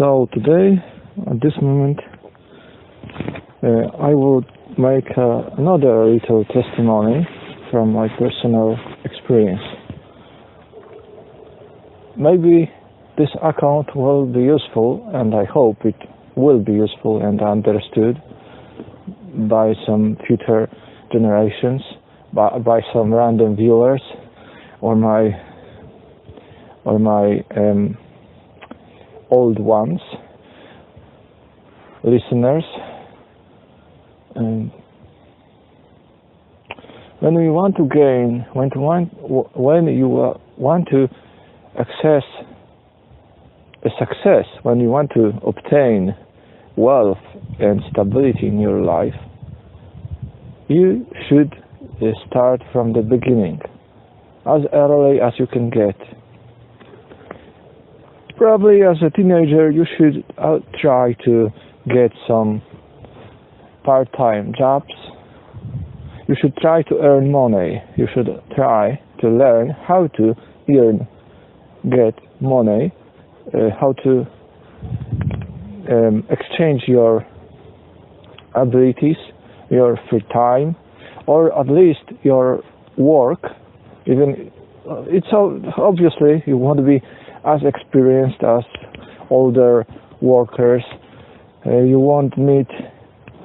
So today, at this moment, I will make another little testimony from my personal experience. Maybe this account will be useful, and I hope it will be useful and understood by some future generations, by some random viewers, or my old ones, listeners. And when you want to access a success, when you want to obtain wealth and stability in your life, you should start from the beginning, as early as you can get. Probably as a teenager, you should try to get some part-time jobs. You should try to earn money. You should try to learn how to get money, how to exchange your abilities, your free time, or at least your work. Even it's obviously you want to be as experienced as older workers. You won't meet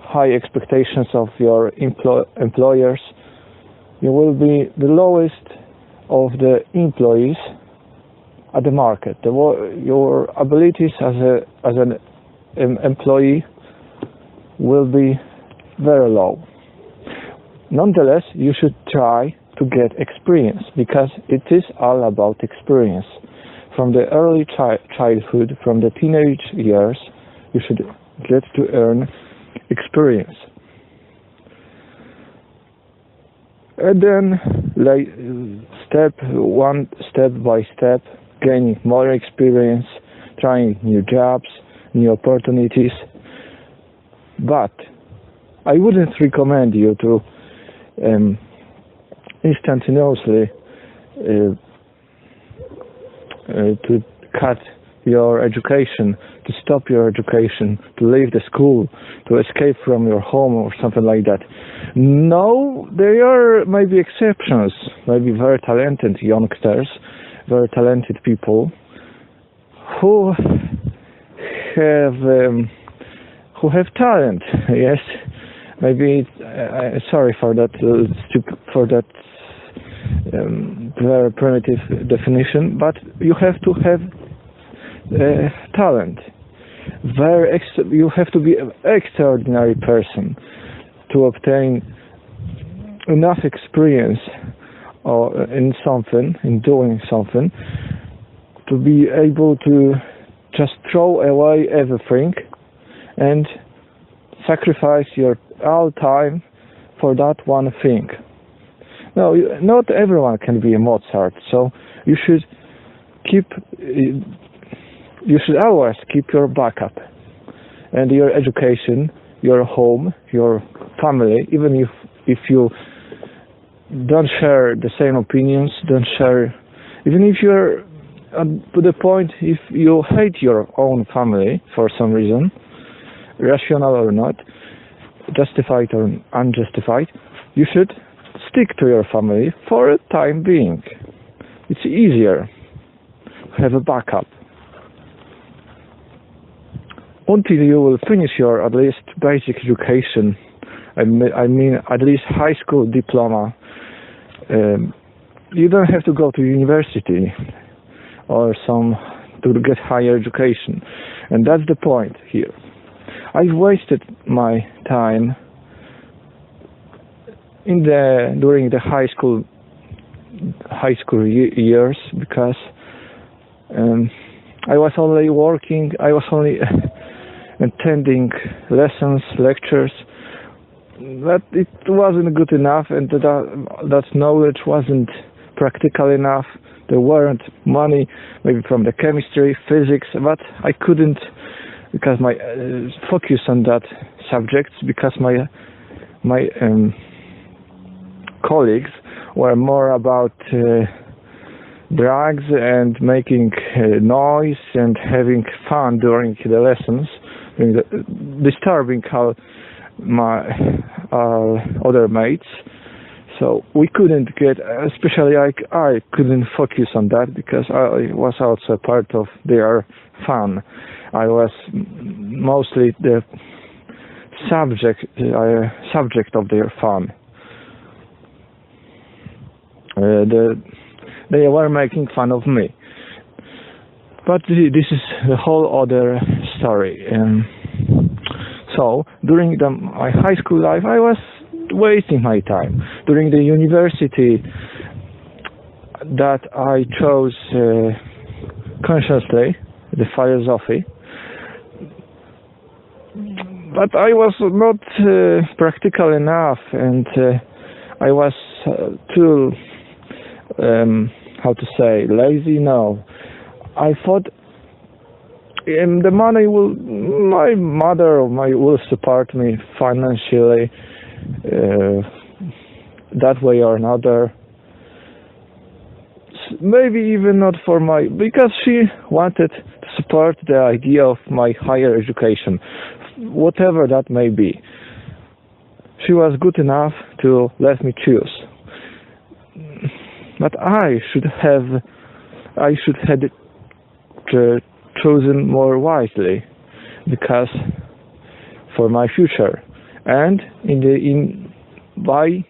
high expectations of your employers. You will be the lowest of the employees at the market. Your abilities as an employee will be very low. Nonetheless, you should try to get experience, because it is all about experience. From the early childhood, from the teenage years, you should get to earn experience. And then, step by step, gaining more experience, trying new jobs, new opportunities. But I wouldn't recommend you to instantaneously to cut your education, to stop your education, to leave the school, to escape from your home or something like that. No, there are maybe exceptions, maybe very talented youngsters, very talented people who have talent. Yes, maybe sorry for that very primitive definition, but you have to have talent. You have to be an extraordinary person to obtain enough experience in doing something, to be able to just throw away everything and sacrifice your all time for that one thing. No, not everyone can be a Mozart, so you should always keep your backup and your education, your home, your family. Even if you don't share the same opinions, even if you're to the point if you hate your own family for some reason, rational or not, justified or unjustified, you should stick to your family for a time being. It's easier to have a backup until you will finish your at least basic education. I mean at least high school diploma. You don't have to go to university or to get higher education, and that's the point here. I've wasted my time during the high school years, because I was only working. I was only attending lessons, lectures. But it wasn't good enough, and that knowledge wasn't practical enough. There weren't money, maybe from the chemistry, physics, but I couldn't, because my focus on that subject, because my colleagues were more about drugs and making noise and having fun during the lessons, disturbing my other mates. So we couldn't get, especially I couldn't focus on that because I was also part of their fun. I was mostly the subject of their fun. They were making fun of me. But this is a whole other story. So during my high school life, I was wasting my time. During the university that I chose consciously, the philosophy, but I was not practical enough, and I was too, how to say, lazy. No, I thought the money my mother will support me financially, that way or another. Maybe even not because she wanted to support the idea of my higher education, whatever that may be. She was good enough to let me choose. But I should have chosen more wisely, because for my future, and by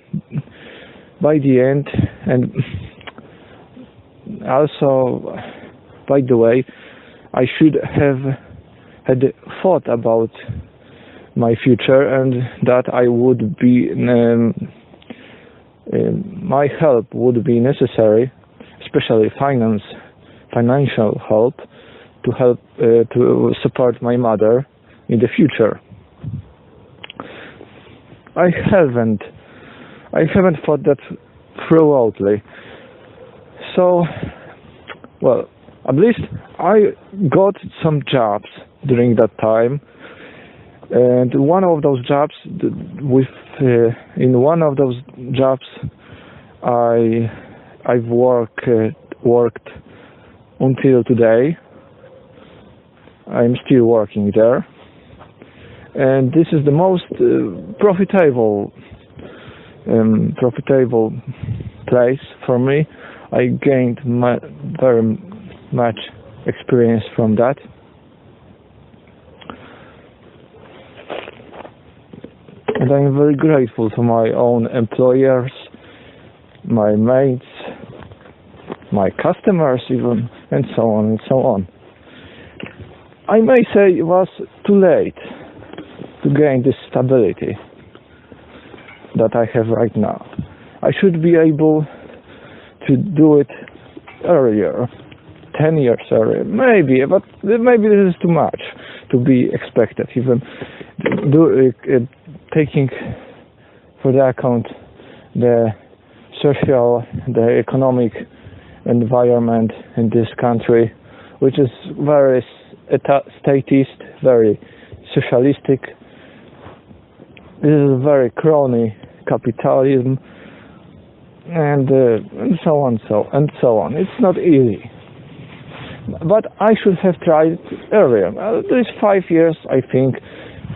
the end, and also, by the way, I should have had thought about my future, and that I would be my help would be necessary, especially financial help, to support my mother in the future. I haven't thought that thoroughly. So, well, at least I got some jobs during that time, and one of those jobs, in one of those jobs, I've worked until today. I'm still working there, and this is the most profitable place for me. I gained very much experience from that. And I'm very grateful to my own employers, my mates, my customers even, and so on and so on. I may say it was too late to gain this stability that I have right now. I should be able to do it earlier, 10 years earlier, maybe, but maybe this is too much to be expected, even taking for the account the social, the economic environment in this country, which is very statist, very socialistic. This is very crony capitalism, and so on, and so on. It's not easy, but I should have tried it earlier. These 5 years, I think,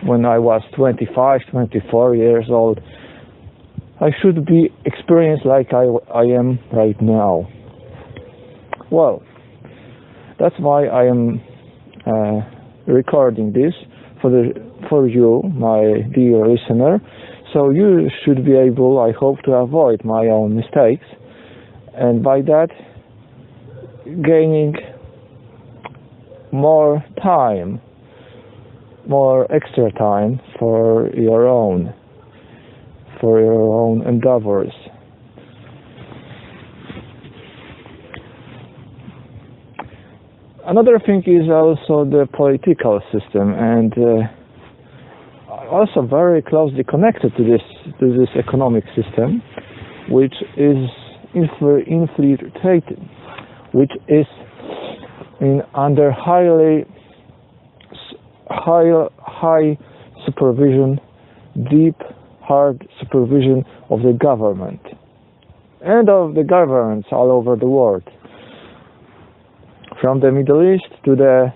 when I was 25, 24 years old, I should be experienced like I am right now. Well, that's why I am recording this for you, my dear listener. So you should be able, I hope, to avoid my own mistakes, and by that gaining more time, more extra time for your own endeavors. Another thing is also the political system, and also very closely connected to this economic system, which is infiltrated, which is under high supervision, deep, hard supervision of the government and of the governments all over the world. from the Middle East to the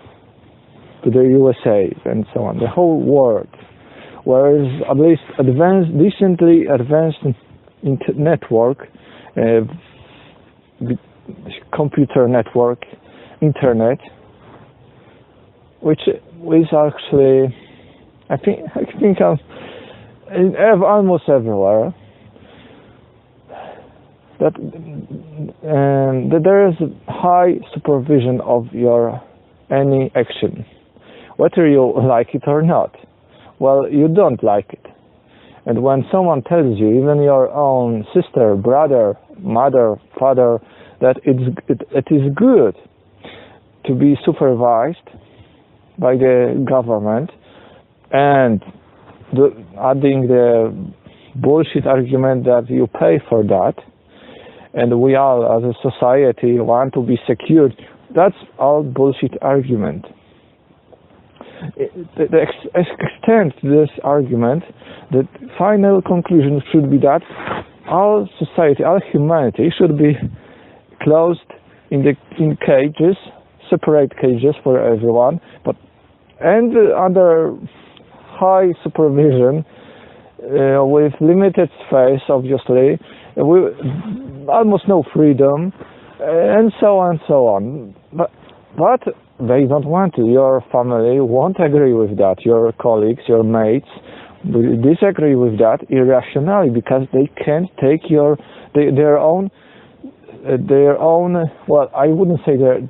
USA and so on, the whole world. Whereas at least decently advanced network, computer network, internet, which is actually, I think almost everywhere, that there is high supervision of your any action, whether you like it or not. Well, you don't like it, and when someone tells you, even your own sister, brother, mother, father, that it is good to be supervised by the government, and adding the bullshit argument that you pay for that, and we all as a society want to be secured, that's all bullshit argument. The extent to this argument, the final conclusion should be that all society, all humanity should be closed in cages, separate cages for everyone, and under high supervision, with limited space, obviously, with almost no freedom, and so on and so on. But they don't want to. Your family won't agree with that. Your colleagues, your mates will disagree with that irrationally, because they can't take their own. Well, I wouldn't say their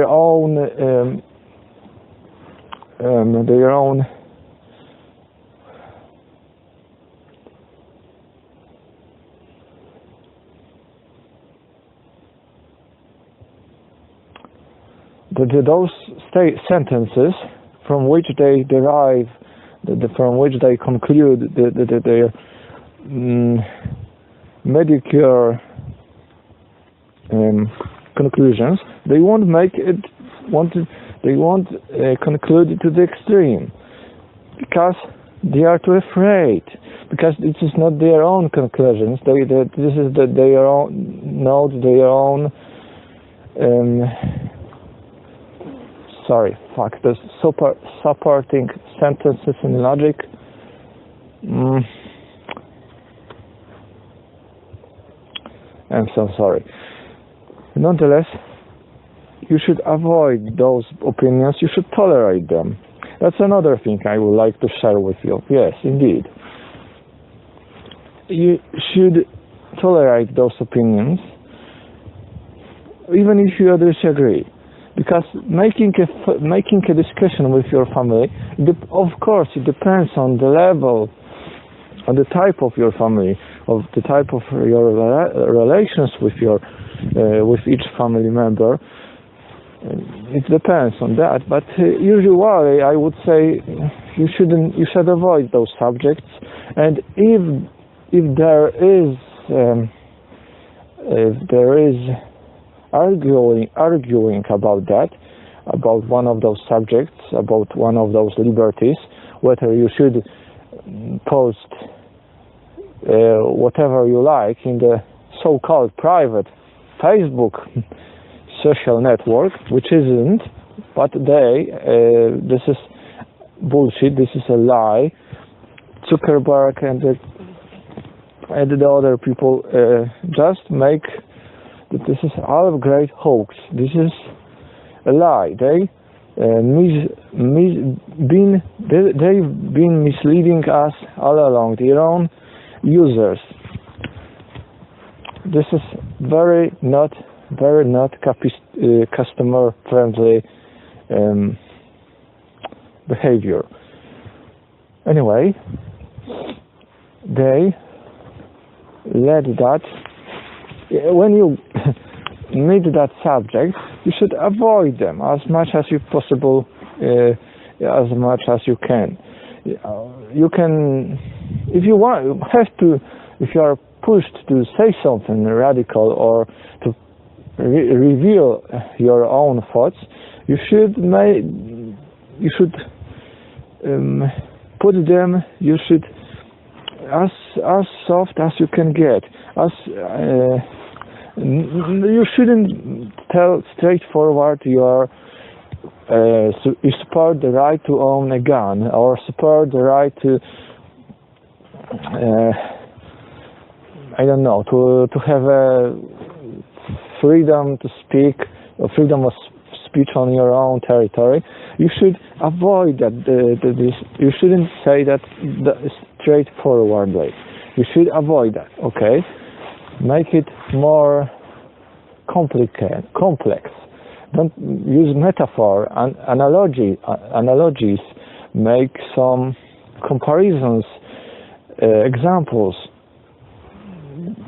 own. Those sentences from which they derive, from which they conclude their mediocre conclusions, they won't make it. They won't conclude to the extreme, because they are too afraid. Because this is not their own conclusions. This is their own, not their own. The supporting sentences in logic. I'm so sorry. Nonetheless, you should avoid those opinions. You should tolerate them. That's another thing I would like to share with you. Yes, indeed. You should tolerate those opinions, even if you disagree. Because making a discussion with your family, of course, it depends on the level, on the type of your family, of the type of your relations with each family member. It depends on that. But usually, I would say you should avoid those subjects. And if there is arguing about that, about one of those subjects, about one of those liberties, whether you should post whatever you like in the so-called private Facebook social network, which isn't, but this is bullshit, this is a lie. Zuckerberg and the other people just make that this is all a great hoax. This is a lie. They've been misleading us all along, their own users. This is very not customer friendly behavior. Anyway, they let that. When you meet that subject, you should avoid them as much as you possible, as much as you can. You can, if you want, you have to. If you are pushed to say something radical or to reveal your own thoughts, you should put them. You should as soft as you can get, as You shouldn't tell straightforward you support the right to own a gun, or support the right to I don't know, to have a freedom to speak, or freedom of speech on your own territory. You should avoid that. You shouldn't say that straightforwardly. You should avoid that. Okay, make it more complex. Don't use metaphor and analogies. Make some comparisons, examples.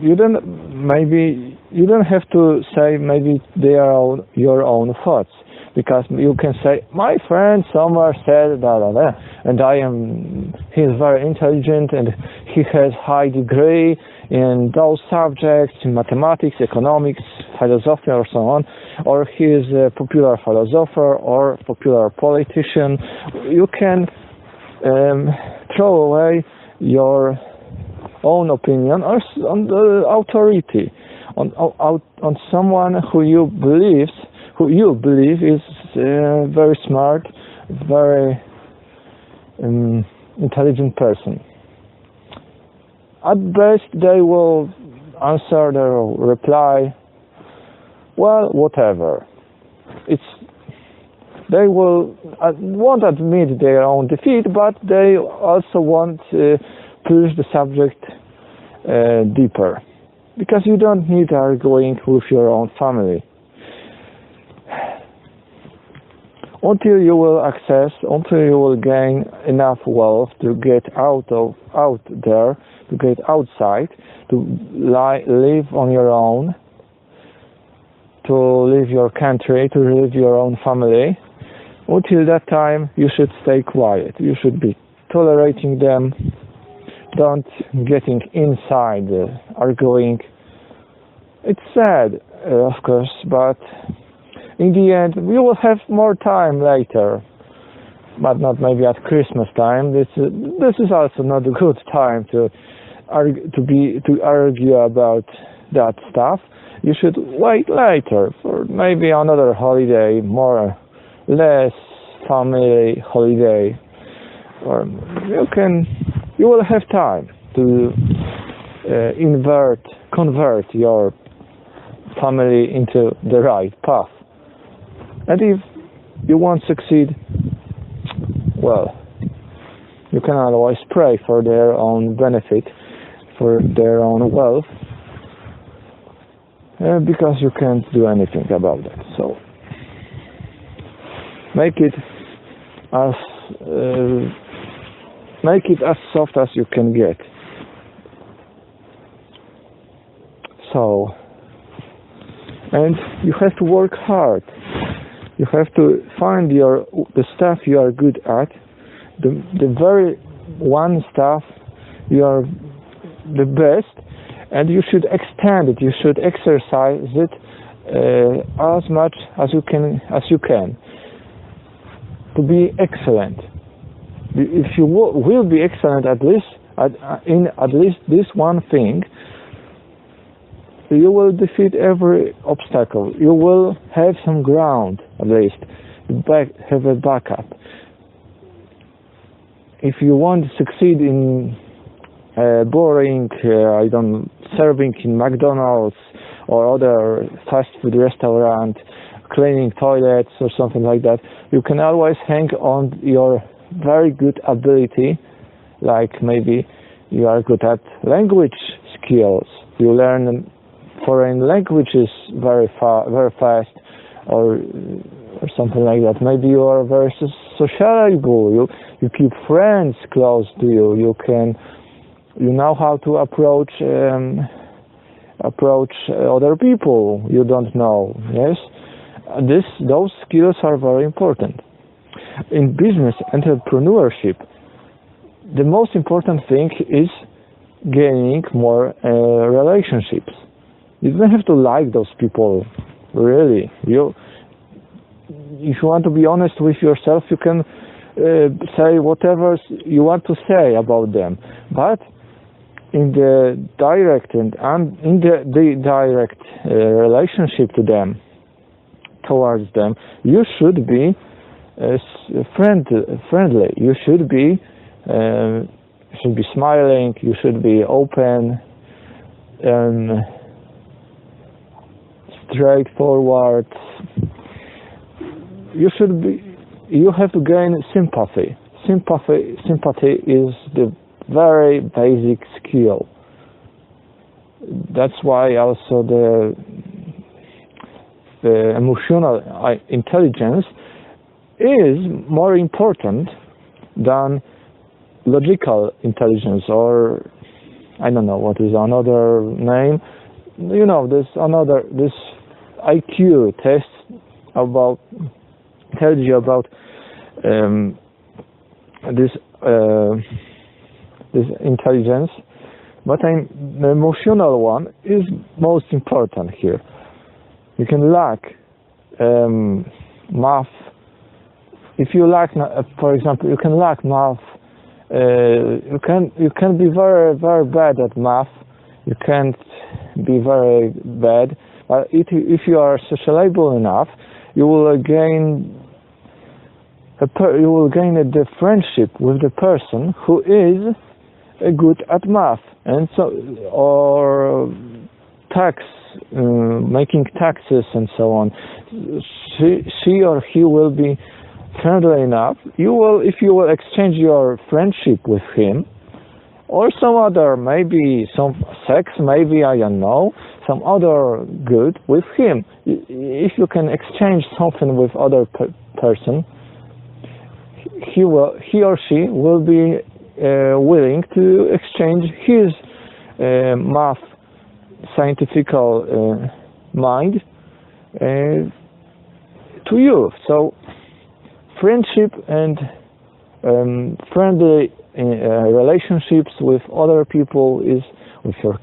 You don't have to say maybe they are your own thoughts, because you can say, my friend somewhere said blah blah blah, and he's very intelligent and he has high degree in those subjects, in mathematics, economics, philosophy, or so on, or he is a popular philosopher or popular politician. You can throw away your own opinion or on the authority, on someone who you believe is very smart, very intelligent person. At best, they will answer or reply, well, whatever. They won't admit their own defeat, but they also won't push the subject deeper, because you don't need arguing with your own family. Until you will gain enough wealth to get out there, to get outside, to live on your own, to leave your country, to leave your own family. Until that time, you should stay quiet. You should be tolerating them. Don't getting inside arguing. It's sad, of course, but in the end, we will have more time later, but not maybe at Christmas time. This is also not a good time to argue about that stuff. You should wait later for maybe another holiday, less family holiday, or you will have time to convert your family into the right path. And if you won't succeed, well, you can always pray for their own benefit, for their own wealth, because you can't do anything about that. So make it as soft as you can get. So, and you have to work hard. You have to find the stuff you are good at, the very one stuff you are the best, and you should extend it. You should exercise it as much as you can to be excellent. If you will be excellent in at least this one thing, you will defeat every obstacle. You will have some ground, at least. Have a backup. If you want to succeed in boring, serving in McDonald's or other fast food restaurant, cleaning toilets or something like that, you can always hang on your very good ability, like maybe you are good at language skills. You learn foreign languages very fast, or something like that. Maybe you are very sociable. You keep friends close to you. You know how to approach other people you don't know. Yes, those skills are very important. In business entrepreneurship, the most important thing is gaining more relationships. You don't have to like those people, really. If you want to be honest with yourself, you can say whatever you want to say about them. But in the direct and in the direct relationship to them, towards them, you should be friendly. You should be smiling. You should be open, straightforward. You have to gain sympathy. Sympathy is the very basic skill. That's why also the emotional intelligence is more important than logical intelligence, or I don't know what is another name. You know, this IQ test about tells you about this intelligence, but the emotional one is most important here. You can lack math. If you lack, for example, you can lack math. You can be very, very bad at math. You can't be very bad. But if you are sociable enough, you will gain the friendship with the person who is good at math, and so or making taxes and so on. She or he will be friendly enough. If you will exchange your friendship with him, or some other, maybe some sex, maybe I don't know, some other good with him. If you can exchange something with other person, he or she will be willing to exchange his math scientific mind to you. So friendship and friendly relationships with other people is with your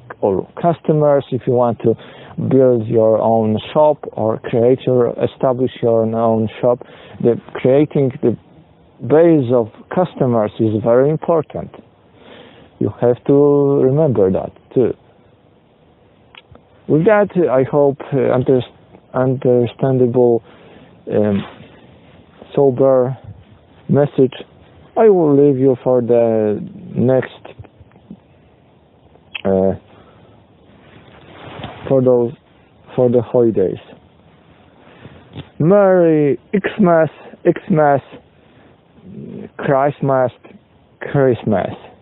customers. If you want to build your own shop or establish your own shop, creating the base of customers is very important. You have to remember that too. With that, I hope understandable, sober message. I will leave you for the next for the holidays. Merry Xmas, Christmas.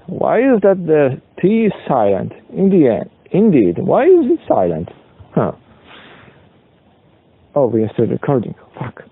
Why is that the T is silent in the end? Indeed, why is it silent? Oh, we are still recording. Fuck.